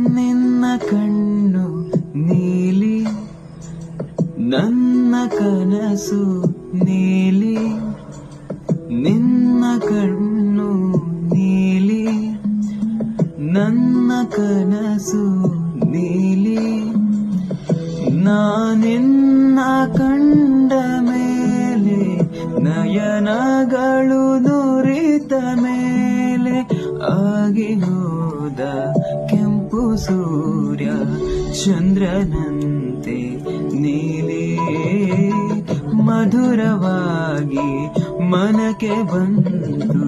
ನಿನ್ನ ಕಣ್ಣು ನೀಲಿ, ನನ್ನ ಕನಸು ನೀಲಿ. ನಿನ್ನ ಕಣ್ಣು ನೀಲಿ, ನನ್ನ ಕನಸು ನೀಲಿ. ನಾನಿನ್ನ ಕಂಡ ಮೇಲೆ ನಯನಗಳು ನುರಿತ ಮೇಲೆ ಆಗಿ ಹೋದ ಕೆಂಪು ಸೂರ್ಯ ಚಂದ್ರನಂತೆ ನೀಲಿ. ಮಧುರವಾಗಿ ಮನಕ್ಕೆ ಬಂದು